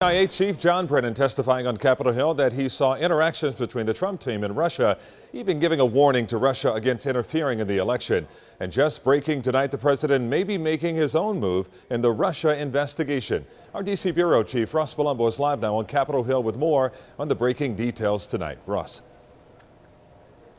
CIA Chief John Brennan testifying on Capitol Hill that he saw interactions between the Trump team and Russia, even giving a warning to Russia against interfering in the election. And just breaking tonight, the president may be making his own move in the Russia investigation. Our D.C. Bureau Chief Ross Palumbo is live now on Capitol Hill with more on the breaking details tonight. Ross.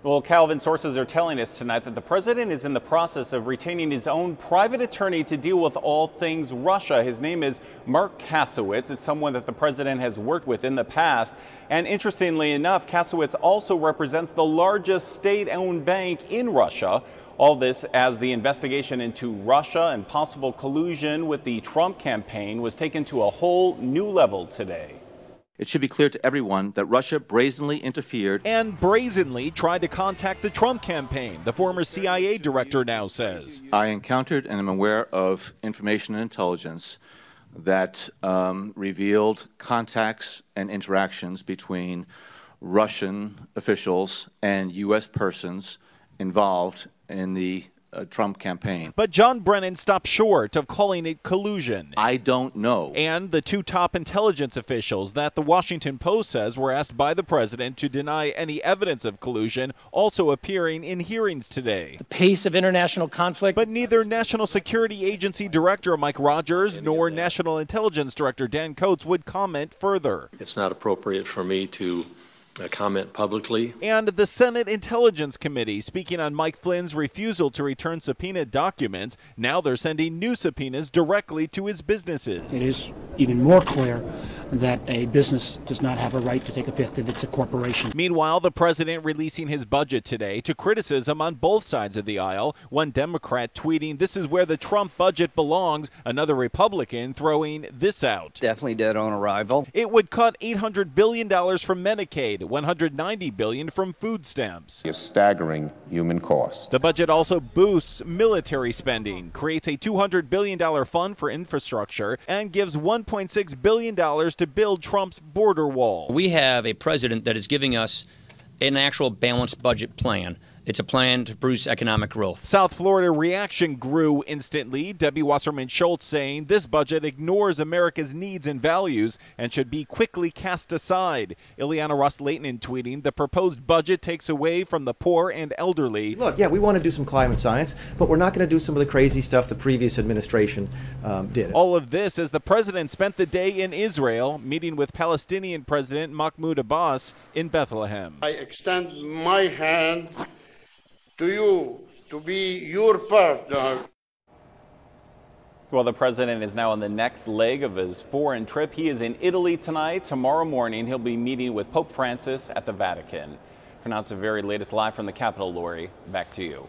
Well, Calvin, sources are telling us tonight that the president is in the process of retaining his own private attorney to deal with all things Russia. His name is Mark Kasowitz. It's someone that the president has worked with in the past. And interestingly enough, Kasowitz also represents the largest state-owned bank in Russia. All this as the investigation into Russia and possible collusion with the Trump campaign was taken to a whole new level today. It should be clear to everyone that Russia brazenly interfered and brazenly tried to contact the Trump campaign, the former CIA director now says. I encountered and am aware of information and intelligence that revealed contacts and interactions between Russian officials and U.S. persons involved in the Trump campaign. But John Brennan stopped short of calling it collusion. I don't know. And the two top intelligence officials that the Washington Post says were asked by the president to deny any evidence of collusion also appearing in hearings today. The pace of international conflict. But neither National Security Agency Director Mike Rogers nor National Intelligence Director Dan Coats would comment further. It's not appropriate for me to comment publicly. And the Senate Intelligence Committee speaking on Mike Flynn's refusal to return subpoenaed documents. Now they're sending new subpoenas directly to his businesses. It is even more clear that a business does not have a right to take a fifth if it's a corporation. Meanwhile, the president releasing his budget today to criticism on both sides of the aisle. One Democrat tweeting, "This is where the Trump budget belongs." Another Republican throwing this out. Definitely dead on arrival. It would cut $800 billion from Medicaid, $190 billion from food stamps. A staggering human cost. The budget also boosts military spending, creates a $200 billion fund for infrastructure, and gives $1.6 billion to build Trump's border wall. We have a president that is giving us an actual balanced budget plan. It's a plan to boost economic growth. South Florida reaction grew instantly. Debbie Wasserman Schultz saying this budget ignores America's needs and values and should be quickly cast aside. Ileana Ross-Layton tweeting, "The proposed budget takes away from the poor and elderly." Look, yeah, we want to do some climate science, but we're not going to do some of the crazy stuff the previous administration did. All of this as the president spent the day in Israel, meeting with Palestinian President Mahmoud Abbas in Bethlehem. I extend my hand to you to be your partner. Well, the president is now on the next leg of his foreign trip. He is in Italy tonight. Tomorrow morning, he'll be meeting with Pope Francis at the Vatican. For now, it's the very latest live from the Capitol, Lori. Back to you.